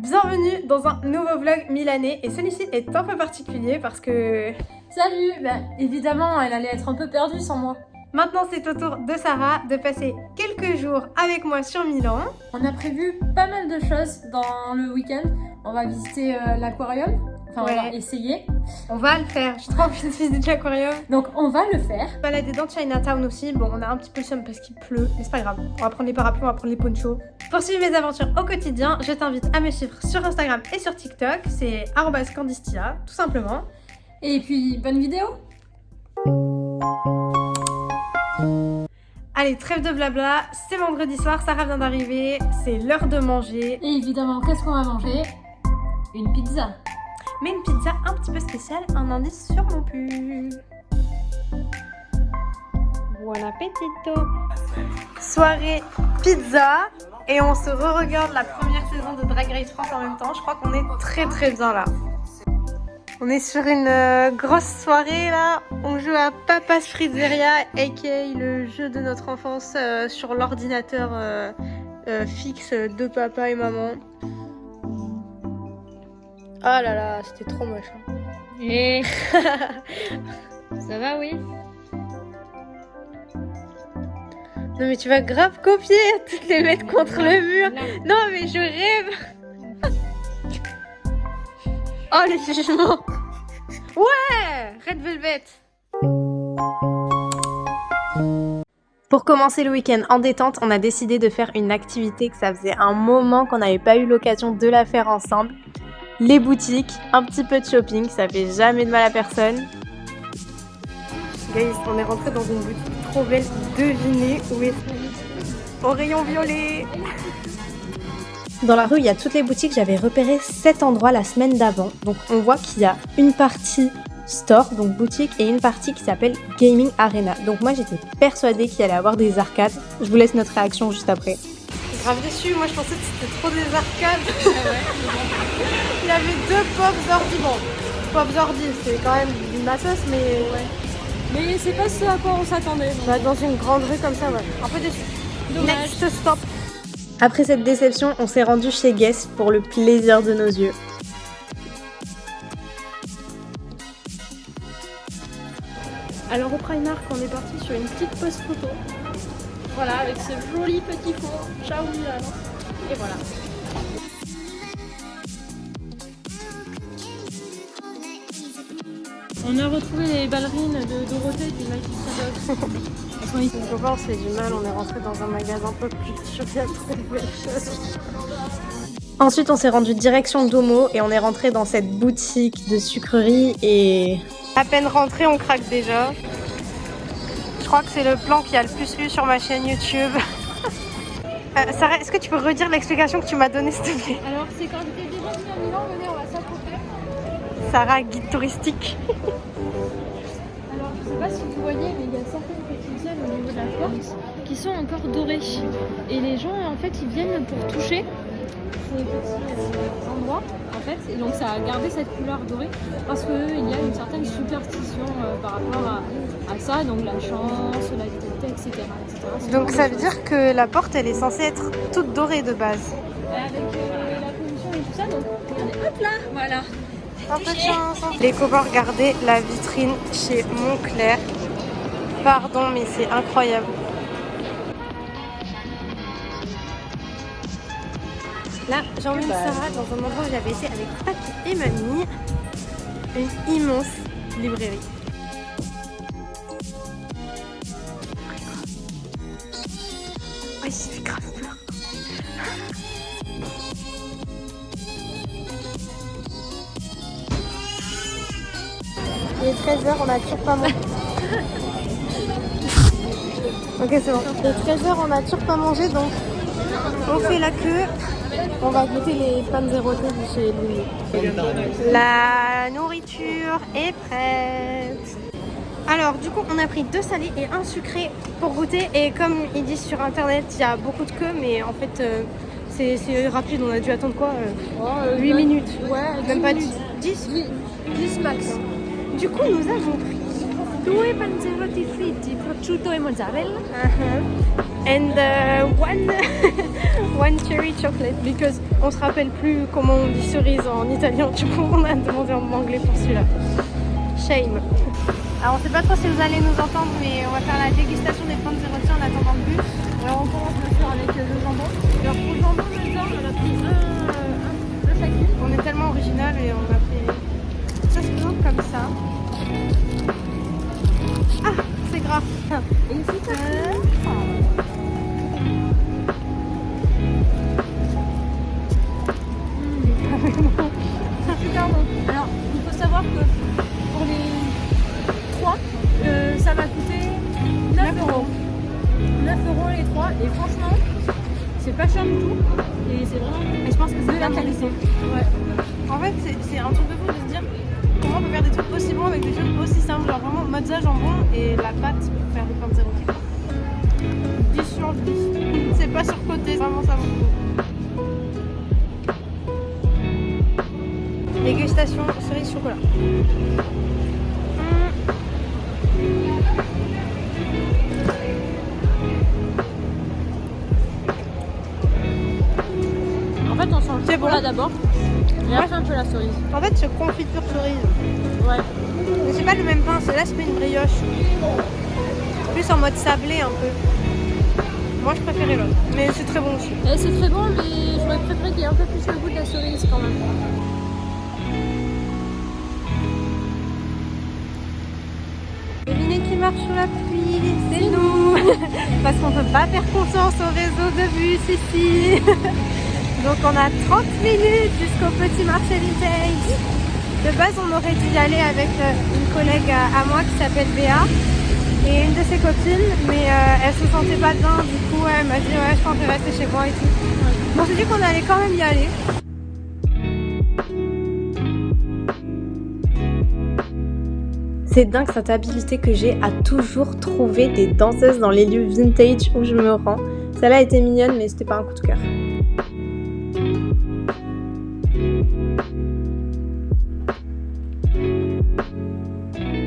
Bienvenue dans un nouveau vlog milanais et celui-ci est un peu particulier parce que... Salut! Évidemment, elle allait être un peu perdue sans moi. Maintenant c'est au tour de Sarah de passer quelques jours avec moi sur Milan. On a prévu pas mal de choses dans le week-end. On va visiter l'aquarium. Enfin, Ouais. on va essayer. On va le faire, j'ai trop envie de visiter l'aquarium. Donc, on va le faire. Balader dans Chinatown aussi, bon on a un petit peu le seum parce qu'il pleut, mais c'est pas grave. On va prendre les parapluies, on va prendre les ponchos. Pour suivre mes aventures au quotidien, je t'invite à me suivre sur Instagram et sur TikTok, c'est @candistia, tout simplement. Et puis, bonne vidéo! Allez, trêve de blabla, c'est vendredi soir, Sarah vient d'arriver, c'est l'heure de manger. Et évidemment, qu'est-ce qu'on va manger? Une pizza. Mais une pizza un petit peu spéciale, un indice sur mon pull. Buon appetito. Soirée pizza et on se re-regarde la première saison de Drag Race France en même temps. Je crois qu'on est très bien là. On est sur une grosse soirée là. On joue à Papa's Pizzeria, aka le jeu de notre enfance sur l'ordinateur fixe de papa et maman. Ah là là, c'était trop moche. Hein. Et ça va, oui? Non mais tu vas grave copier, toutes les mettre contre le mur. Non mais je rêve. Oh le jugement. Ouais, Red Velvet. Pour commencer le week-end en détente, on a décidé de faire une activité que ça faisait un moment qu'on n'avait pas eu l'occasion de la faire ensemble. Les boutiques, un petit peu de shopping, ça fait jamais de mal à personne. Guys, on est rentré dans une boutique trop belle. Devinez où est au rayon violet. Dans la rue, il y a toutes les boutiques. J'avais repéré cet endroit la semaine d'avant. Donc on voit qu'il y a une partie store, donc boutique, et une partie qui s'appelle Gaming Arena. Donc moi j'étais persuadée qu'il allait avoir des arcades. Je vous laisse notre réaction juste après. Grave déçue, moi je pensais que c'était trop des arcades. Il y avait deux Pops Ordi. Bon, Pops Ordi, c'est quand même du matos, mais ouais. Mais c'est pas ce à quoi on s'attendait. Bah, dans une grande rue comme ça, ouais. Un peu déçu. Dommage. Next stop. Après cette déception, on s'est rendu chez Guess pour le plaisir de nos yeux. Alors au Primark, on est parti sur une petite pose photo. Voilà, avec ce joli petit fond. Ciao Milano. Et voilà. On a retrouvé les ballerines de Dorothée du Magic Paradox. Mes copains, on se fait du mal, on est rentré dans un magasin un peu plus sûr qu'il y a trop de belles choses. Ensuite, on s'est rendu direction Domo et on est rentré dans cette boutique de sucreries et... À peine rentré, on craque déjà. Je crois que c'est le plan qui a le plus vu sur ma chaîne YouTube. Sarah, est-ce que tu peux redire l'explication que tu m'as donnée, s'il te plaît? Alors, c'est quand j'étais déjà venue à Milan, venez, on va s'approcher. Sarah, guide touristique. Alors, je sais pas si vous voyez, mais il y a certaines petites ailes au niveau de la porte qui sont encore dorées. Et les gens, en fait, ils viennent pour toucher ces petits endroits, en fait. Et donc, ça a gardé cette couleur dorée parce qu'il y a une certaine superstition par rapport à ça. Donc, la chance, la vitalité, etc. Donc ça veut dire que la porte, elle est censée être toute dorée de base. Avec la pollution et tout ça, donc, regardez, hop là, voilà. Un peu de chance. Les copains, regardez la vitrine chez Moncler. Pardon, mais c'est incroyable. Là, j'ai emmené Sarah dans un endroit où j'avais été avec Papy et Mamie. Une immense librairie. Oh, il fait grave peur. Il est 13h, on a toujours pas mangé. Ok, c'est bon. Il est 13h, on a toujours pas mangé, donc on fait la queue. On va goûter les panzerotti de chez Lulu. La nourriture est prête. Alors, du coup, on a pris 2 salés et 1 sucré pour goûter. Et comme ils disent sur internet, il y a beaucoup de queue, mais en fait, c'est rapide. On a dû attendre quoi 8 minutes. Ouais, Même pas 10 10 10 max. Du coup, nous avons pris 2 panzerotti fritti, prosciutto e mozzarella. And one cherry chocolate, because on se rappelle plus comment on dit cerise en italien, du coup on a demandé en anglais pour celui-là. Shame. Alors on sait pas trop si vous allez nous entendre, mais on va faire la dégustation des panzerotti en attendant le bus. Alors on commence bien sûr avec le jambon. Alors pour le jambon, maintenant, on a pris un chacune. On est tellement original et on a pris ça se présente comme ça. Ah, c'est gras. Et ici, ça c'est super bon. Alors, il faut savoir que pour les 3, ça va coûter 9 euros. 9 euros les 3. Et franchement, c'est pas cher du tout. Et c'est vraiment. Et je pense que c'est de la qualité. Ouais. En fait, c'est un truc de fou de se dire comment on peut faire des trucs aussi bons avec des choses aussi simples. Genre vraiment mozza, jambon et la pâte pour faire des panzerotti. 10 sur 10. C'est pas surcoté, vraiment ça vaut le coup. Dégustation cerise chocolat. En fait, on sent le chocolat d'abord. Et après un peu la cerise. En fait, c'est confiture cerise. Ouais. Mais c'est pas le même pain, celui-là c'est une brioche. Plus en mode sablé un peu. Moi je préférais l'autre, mais c'est très bon aussi. Et c'est très bon, mais j'aurais préféré qu'il y ait un peu plus le goût de la cerise quand même. Devinez qui marche sous la pluie, c'est nous. Parce qu'on peut pas faire confiance au réseau de bus ici. Donc on a 30 minutes jusqu'au petit marché vintage. De base on aurait dû y aller avec une collègue à moi qui s'appelle Béa et une de ses copines, mais elle se sentait pas bien, du coup elle m'a dit ouais je pense que je vais rester chez moi et tout. On s'est dit qu'on allait quand même y aller. C'est dingue cette habilité que j'ai à toujours trouver des danseuses dans les lieux vintage où je me rends. Celle-là était mignonne mais c'était pas un coup de cœur.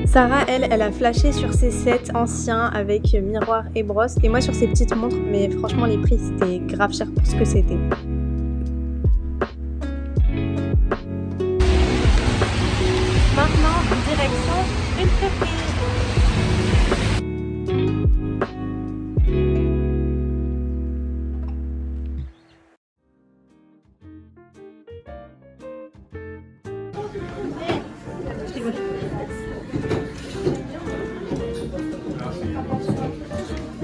Sarah, elle a flashé sur ses sets anciens avec miroir et brosse et moi sur ses petites montres, mais franchement les prix c'était grave cher pour ce que c'était. Maintenant, direction une surprise.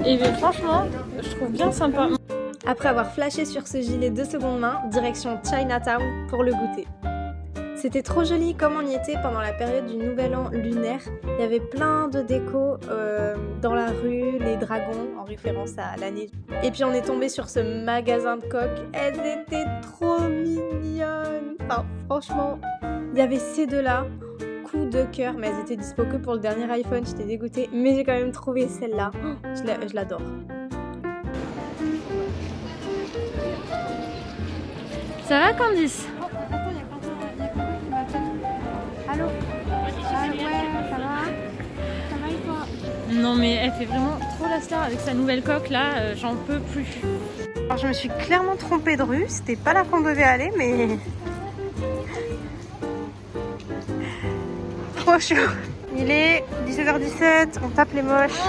Et bien, franchement, je trouve bien sympa. Après avoir flashé sur ce gilet de seconde main, direction Chinatown pour le goûter. C'était trop joli comme on y était pendant la période du Nouvel An lunaire. Il y avait plein de déco dans la rue, les dragons en référence à l'année. Et puis on est tombé sur ce magasin de coques. Elles étaient trop mignonnes. Enfin franchement, il y avait ces deux-là. Coup de cœur, mais elles étaient dispo que pour le dernier iPhone. J'étais dégoûtée, mais j'ai quand même trouvé celle-là. Je l'adore. Ça va, Candice? Allô? Ah ouais, ça va? Ça va et toi? Non mais elle fait vraiment trop la star avec sa nouvelle coque là, j'en peux plus. Alors je me suis clairement trompée de rue, c'était pas là qu'on devait aller mais... Trop chaud. Il est 17h17, on tape les moches.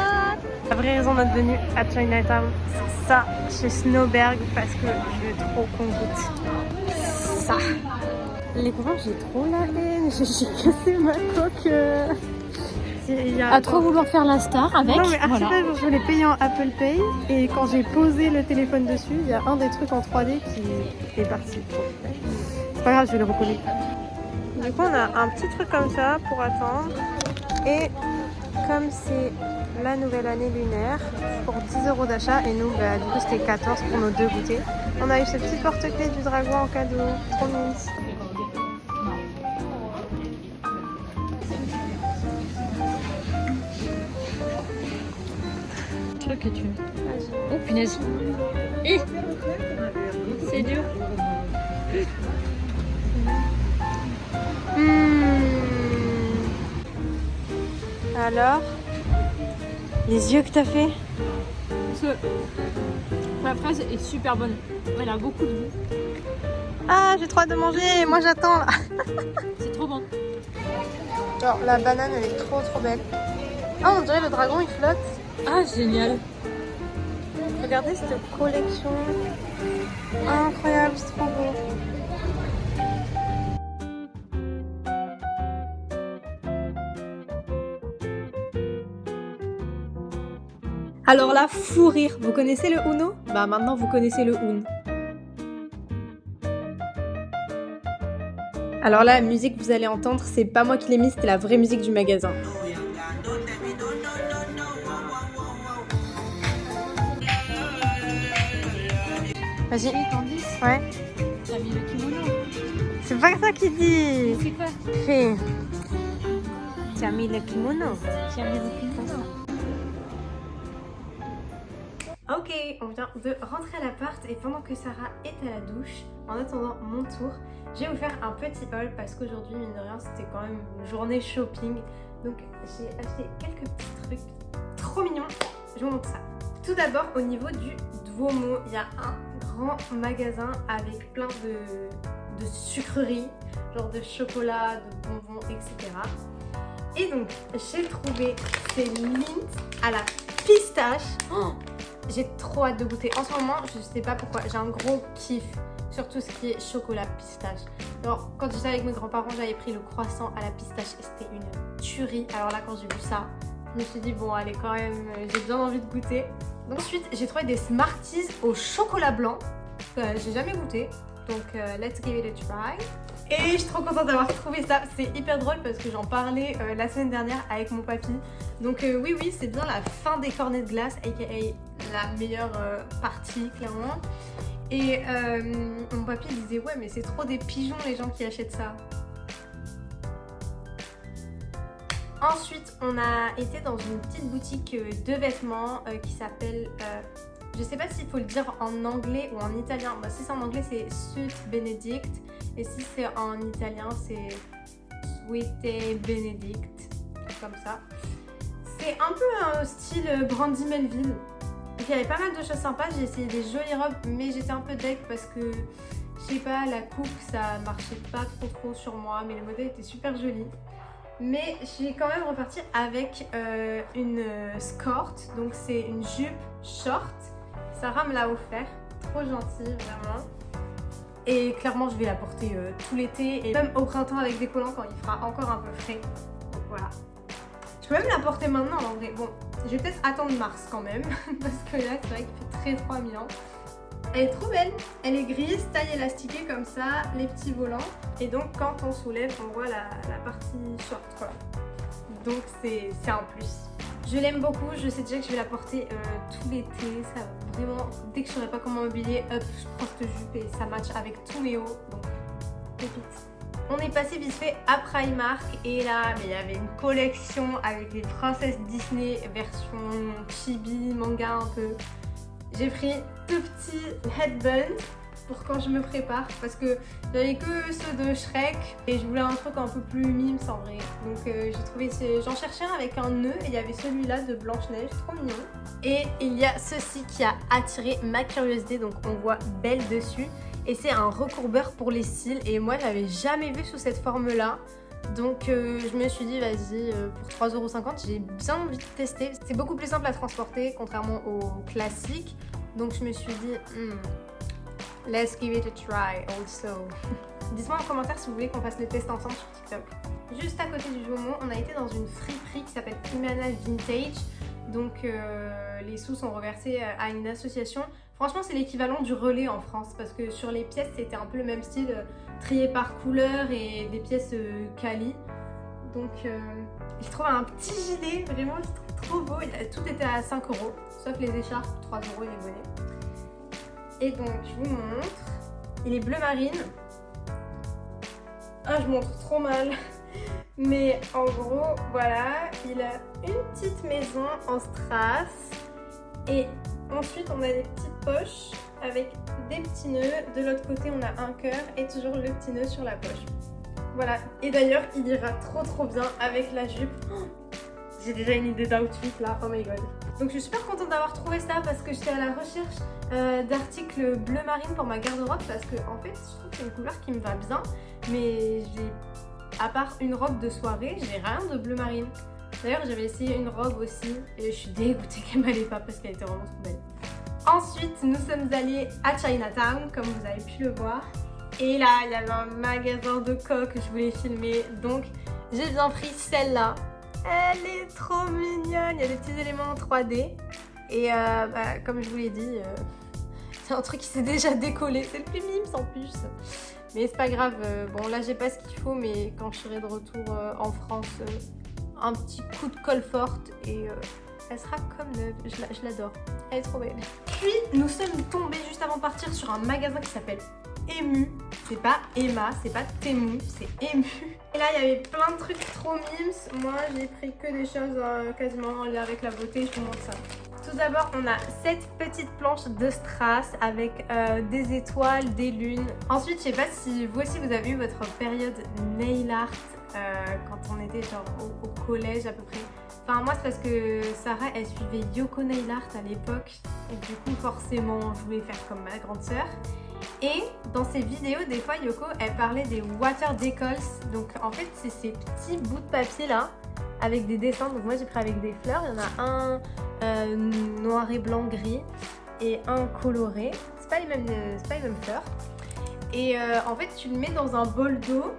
La vraie raison de notre venue à Chinatown, c'est ça, chez Snowberg, parce que je veux trop qu'on goûte ça. Les copains, j'ai trop la haine, j'ai cassé ma coque. À trop vouloir faire la star avec. Non mais voilà. je l'ai payé en Apple Pay et quand j'ai posé le téléphone dessus, il y a un des trucs en 3D qui est parti. C'est pas grave, je vais le recoller. Du coup on a un petit truc comme ça pour attendre et comme c'est la nouvelle année lunaire pour 10 € d'achat et nous du coup c'était 14 pour nos deux goûters. On a eu ce petit porte-clés du dragon en cadeau, trop mignon. Truc que tu... Oh punaise. Eh, c'est dur. Alors Les yeux que t'as fait. Parce que la fraise est super bonne. Elle a beaucoup de goût. Ah, j'ai trop hâte de manger. Moi, j'attends là. C'est trop bon. Genre, la banane, elle est trop belle. Ah, on dirait le dragon, il flotte. Ah, génial. Regardez cette collection. Incroyable, c'est trop beau. Alors là, fou rire. Vous connaissez le Uno? Bah maintenant, vous connaissez le Un. Alors là, la musique que vous allez entendre, c'est pas moi qui l'ai mise, c'était la vraie musique du magasin. Vas-y. Ouais. T'as mis le kimono. C'est pas ça qu'il dit. C'est quoi? Fais. Tu as mis le kimono. Tu as mis le kimono. Ok, on vient de rentrer à l'appart et pendant que Sarah est à la douche, en attendant mon tour, je vais vous faire un petit haul parce qu'aujourd'hui, mine de rien, c'était quand même une journée shopping. Donc j'ai acheté quelques petits trucs trop mignons. Je vous montre ça. Tout d'abord, au niveau du Duomo, il y a un grand magasin avec plein de sucreries, genre de chocolat, de bonbons, etc. Et donc, j'ai trouvé ces mints à la pistache. Oh, j'ai trop hâte de goûter. En ce moment, je sais pas pourquoi, j'ai un gros kiff sur tout ce qui est chocolat pistache. Alors, quand j'étais avec mes grands-parents, j'avais pris le croissant à la pistache et c'était une tuerie. Alors là, quand j'ai vu ça, je me suis dit, bon, allez, quand même, j'ai bien envie de goûter. Ensuite, j'ai trouvé des Smarties au chocolat blanc. J'ai jamais goûté, donc let's give it a try. Et je suis trop contente d'avoir trouvé ça. C'est hyper drôle parce que j'en parlais la semaine dernière avec mon papy. Donc oui, c'est bien la fin des cornets de glace, aka la meilleure partie, clairement. Et mon papy disait, ouais, mais c'est trop des pigeons les gens qui achètent ça. Ensuite, on a été dans une petite boutique de vêtements qui s'appelle, je sais pas s'il faut le dire en anglais ou en italien. Bah, si c'est en anglais, c'est Sweet Benedict. Et si c'est en italien, c'est Sweet Benedict. Comme ça. C'est un peu un style Brandy Melville. Il y avait pas mal de choses sympas. J'ai essayé des jolies robes, mais j'étais un peu deck parce que, je sais pas, la coupe, ça marchait pas trop sur moi. Mais le modèle était super joli. Mais j'ai quand même reparti avec une skirt, donc c'est une jupe short. Sarah me l'a offert, trop gentille vraiment. Et clairement je vais la porter tout l'été et même au printemps avec des collants quand il fera encore un peu frais. Donc voilà. Je peux même la porter maintenant en vrai. Bon, je vais peut-être attendre mars quand même parce que là c'est vrai qu'il fait très froid à Milan. Elle est trop belle, elle est grise, taille élastiquée comme ça, les petits volants. Et donc quand on soulève, on voit la partie short quoi. Donc c'est un plus. Je l'aime beaucoup, je sais déjà que je vais la porter tout l'été. Ça va vraiment, dès que je saurai pas comment m'habiller, hop, je prends cette jupe et ça match avec tous mes hauts. Donc pépite. On est passé vite fait à Primark et là, mais il y avait une collection avec les princesses Disney version chibi, manga un peu. J'ai pris deux petits headbands pour quand je me prépare parce que j'avais que ceux de Shrek et je voulais un truc un peu plus mimes en vrai. Donc j'ai trouvé, j'en cherchais un avec un nœud et il y avait celui-là de Blanche-Neige, trop mignon. Et il y a ceci qui a attiré ma curiosité, donc on voit Belle dessus et c'est un recourbeur pour les cils et moi j'avais jamais vu sous cette forme-là. Donc je me suis dit vas-y pour 3,50 €, j'ai bien envie de tester. C'est beaucoup plus simple à transporter contrairement au classique. Donc je me suis dit let's give it a try also. Dites-moi en commentaire si vous voulez qu'on fasse le test ensemble sur TikTok. Juste à côté du Duomo, on a été dans une friperie qui s'appelle Imana Vintage. Donc les sous sont reversés à une association. Franchement c'est l'équivalent du relais en France parce que sur les pièces c'était un peu le même style, trié par couleur et des pièces quali. Donc j'ai trouvé un petit gilet, vraiment je trouve trop beau. Tout était à 5 €, sauf les écharpes, 3 € et les bonnets. Et donc je vous montre, il est bleu marine. Ah je montre trop mal. Mais en gros, voilà, il a une petite maison en strass. Et ensuite, on a des petites poches avec des petits nœuds. De l'autre côté, on a un cœur et toujours le petit nœud sur la poche. Voilà. Et d'ailleurs, il ira trop bien avec la jupe. Oh, J'ai déjà une idée d'outfit là, oh my god. Donc je suis super contente d'avoir trouvé ça parce que j'étais à la recherche d'articles bleu marine pour ma garde-robe parce que en fait je trouve que c'est une couleur qui me va bien, mais à part une robe de soirée, j'ai rien de bleu marine. D'ailleurs j'avais essayé une robe aussi et je suis dégoûtée qu'elle m'allait pas parce qu'elle était vraiment trop belle. Ensuite nous sommes allés à Chinatown comme vous avez pu le voir. Et là il y avait un magasin de coques que je voulais filmer, donc j'ai bien pris celle-là. Elle est trop mignonne, il y a des petits éléments en 3D. Et comme je vous l'ai dit, c'est un truc qui s'est déjà décollé, c'est le plus mimes en plus. Mais c'est pas grave, bon là j'ai pas ce qu'il faut, mais quand je serai de retour en France, un petit coup de colle forte et elle sera comme neuve, je l'adore, elle est trop belle. Puis nous sommes tombés juste avant de partir sur un magasin qui s'appelle Emu, c'est pas Emma, c'est pas Temu, c'est Emu. Et là il y avait plein de trucs trop mimes, moi j'ai pris que des choses quasiment en lien avec la beauté, je vous montre ça. Tout d'abord on a cette petite planche de strass avec des étoiles, des lunes. Ensuite je sais pas si vous aussi vous avez eu votre période nail art quand on était genre au collège à peu près. Enfin moi c'est parce que Sarah elle suivait Yoko Nail Art à l'époque et du coup forcément je voulais faire comme ma grande sœur. Et dans ses vidéos des fois Yoko elle parlait des water decals, donc en fait c'est ces petits bouts de papier là avec des dessins, donc moi j'ai pris avec des fleurs, il y en a un noir et blanc gris et un coloré, c'est pas les mêmes fleurs. Et en fait tu le mets dans un bol d'eau.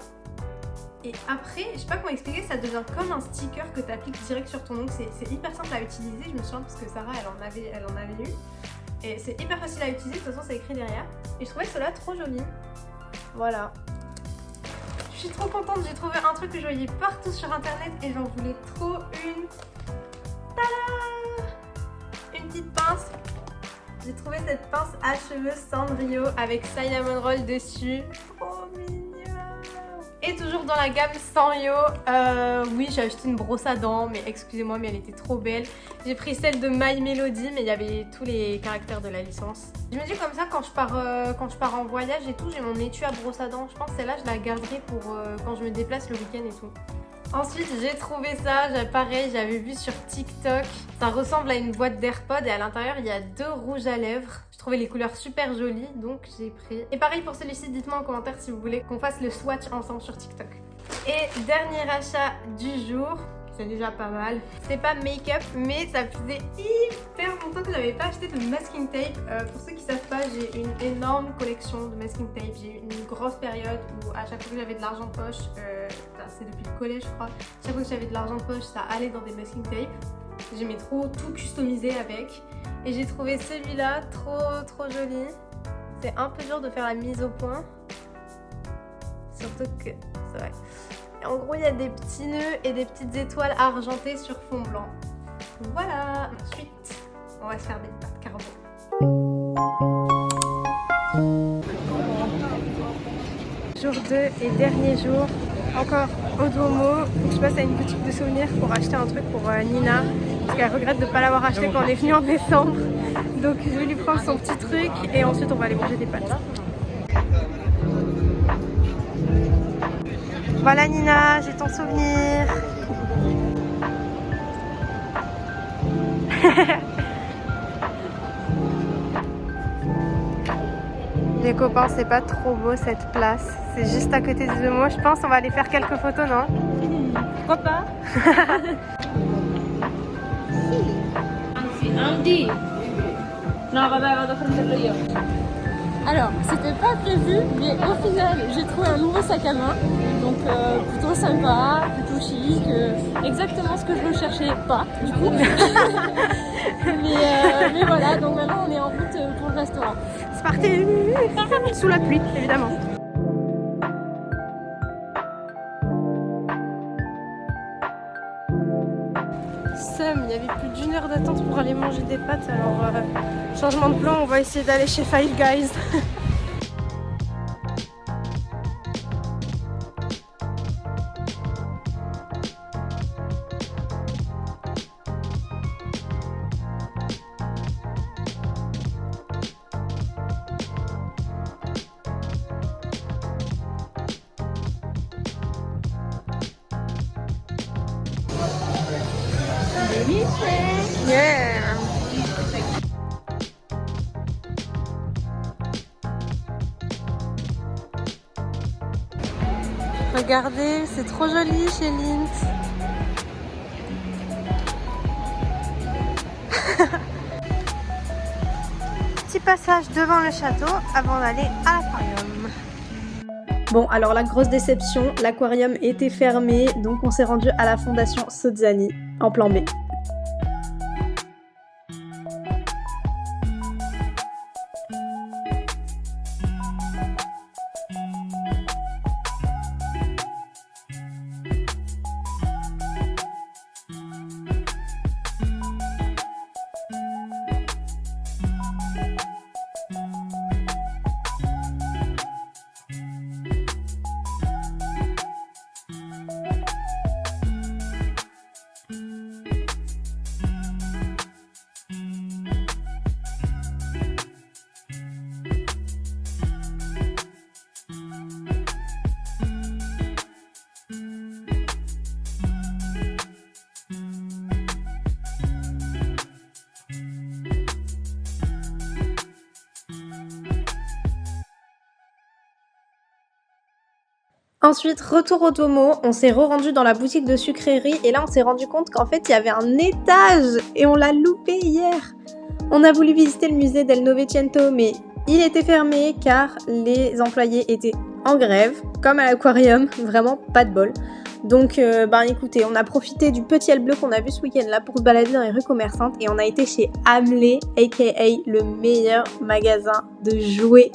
Et après, je sais pas comment expliquer, ça devient comme un sticker que tu appliques direct sur ton ongle. C'est hyper simple à utiliser, je me souviens parce que Sarah elle en avait eu. Et c'est hyper facile à utiliser, de toute façon c'est écrit derrière. Et je trouvais cela trop joli. Voilà. Je suis trop contente, j'ai trouvé un truc que je voyais partout sur internet et j'en voulais trop une. Tada! Une petite pince. J'ai trouvé cette pince à cheveux Sanrio avec cinnamon roll dessus. Trop mignon. Et toujours dans la gamme Sanrio, oui j'ai acheté une brosse à dents, mais excusez-moi mais elle était trop belle. J'ai pris celle de My Melody, mais il y avait tous les caractères de la licence. Je me dis comme ça quand je pars en voyage et tout, j'ai mon étui à brosse à dents. Je pense que celle-là je la garderai pour quand je me déplace le week-end et tout. Ensuite j'ai trouvé ça, pareil j'avais vu sur TikTok. Ça ressemble à une boîte d'AirPods et à l'intérieur il y a 2 rouges à lèvres. Je trouvais les couleurs super jolies donc j'ai pris. Et pareil pour celui-ci, dites-moi en commentaire si vous voulez qu'on fasse le swatch ensemble sur TikTok. Et dernier achat du jour, c'est déjà pas mal. C'est pas make-up mais ça faisait hyper longtemps que j'avais pas acheté de masking tape. Pour ceux qui savent pas, j'ai une énorme collection de masking tape. J'ai eu une grosse période où à chaque fois que j'avais de l'argent de poche, c'est depuis le collège je crois, chaque fois que j'avais de l'argent de poche ça allait dans des masking tape. J'aimais trop tout customiser avec. Et j'ai trouvé celui-là trop joli. C'est un peu dur de faire la mise au point. Surtout que c'est vrai. Et en gros il y a des petits nœuds et des petites étoiles argentées sur fond blanc. Voilà. Ensuite on va se faire des pâtes carbo. Jour 2 et dernier jour. Encore au Duomo, je passe à une boutique de souvenirs pour acheter un truc pour Nina parce qu'elle regrette de ne pas l'avoir acheté quand on est venu en décembre. Donc je vais lui prendre son petit truc et ensuite on va aller manger des pâtes. Voilà Nina, j'ai ton souvenir. Les copains, c'est pas trop beau cette place. C'est juste à côté de moi. Je pense on va aller faire quelques photos, non? Pourquoi pas? Alors, c'était pas prévu, mais au final, j'ai trouvé un nouveau sac à main. Donc, plutôt sympa, plutôt chic. Exactement ce que je recherchais pas, du coup. mais voilà, donc maintenant on est en route pour le restaurant. C'est parti! Sous la pluie, évidemment. Il y avait plus d'1 heure d'attente pour aller manger des pâtes, alors changement de plan, on va essayer d'aller chez Five Guys. Yeah. Regardez, c'est trop joli chez Lindt. Petit passage devant le château avant d'aller à l'aquarium. Bon, alors la grosse déception, l'aquarium était fermé, donc on s'est rendu à la fondation Sozzani en plan B. Ensuite, retour au Duomo, on s'est re-rendu dans la boutique de sucrerie et là on s'est rendu compte qu'en fait il y avait un étage et on l'a loupé hier. On a voulu visiter le musée del Novecento mais il était fermé car les employés étaient en grève, comme à l'aquarium, vraiment pas de bol. Donc écoutez, on a profité du petit aile bleu qu'on a vu ce week-end là pour se balader dans les rues commerçantes et on a été chez Hamlet, aka le meilleur magasin de jouets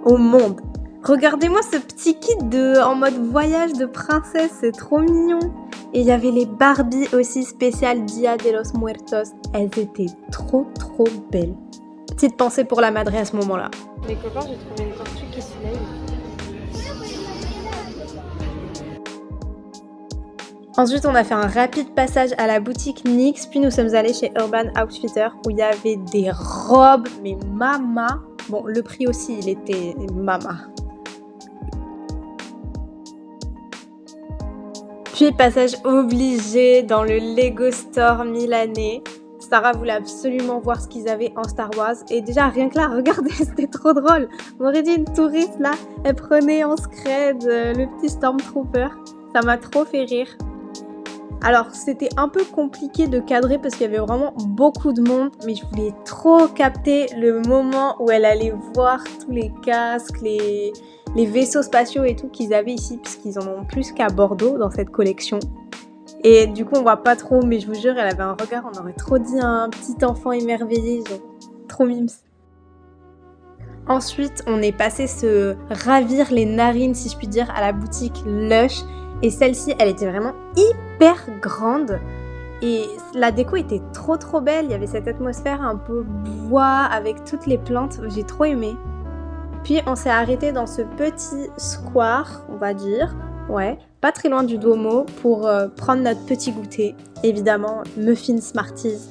au monde. Regardez-moi ce petit kit en mode voyage de princesse, c'est trop mignon. Et il y avait les Barbie aussi spéciales Dia de los Muertos. Elles étaient trop belles. Petite pensée pour la madré à ce moment-là. Mes copains, j'ai trouvé une tortue qui se lève. Ensuite, on a fait un rapide passage à la boutique NYX, puis nous sommes allés chez Urban Outfitter où il y avait des robes, mais mama. Bon, le prix aussi, il était mama. Puis passage obligé dans le Lego Store milanais. Sarah voulait absolument voir ce qu'ils avaient en Star Wars. Et déjà, rien que là, regardez, c'était trop drôle. On aurait dit une touriste là, elle prenait en scred le petit Stormtrooper. Ça m'a trop fait rire. Alors, c'était un peu compliqué de cadrer parce qu'il y avait vraiment beaucoup de monde. Mais je voulais trop capter le moment où elle allait voir tous les casques, les vaisseaux spatiaux et tout qu'ils avaient ici, puisqu'ils en ont plus qu'à Bordeaux dans cette collection. Et du coup, on voit pas trop, mais je vous jure, elle avait un regard, on aurait trop dit un petit enfant émerveillé, genre, trop mimes. Ensuite, on est passé se ravir les narines, si je puis dire, à la boutique Lush. Et celle-ci, elle était vraiment hyper grande. Et la déco était trop belle, il y avait cette atmosphère un peu bois avec toutes les plantes, j'ai trop aimé. Puis on s'est arrêté dans ce petit square, on va dire, ouais, pas très loin du Duomo, pour prendre notre petit goûter. Évidemment, muffins Smarties.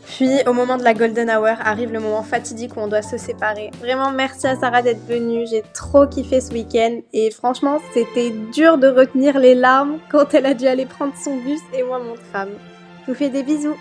Puis au moment de la golden hour arrive le moment fatidique où on doit se séparer. Vraiment merci à Sarah d'être venue, j'ai trop kiffé ce week-end et franchement c'était dur de retenir les larmes quand elle a dû aller prendre son bus et moi mon tram. Je vous fais des bisous.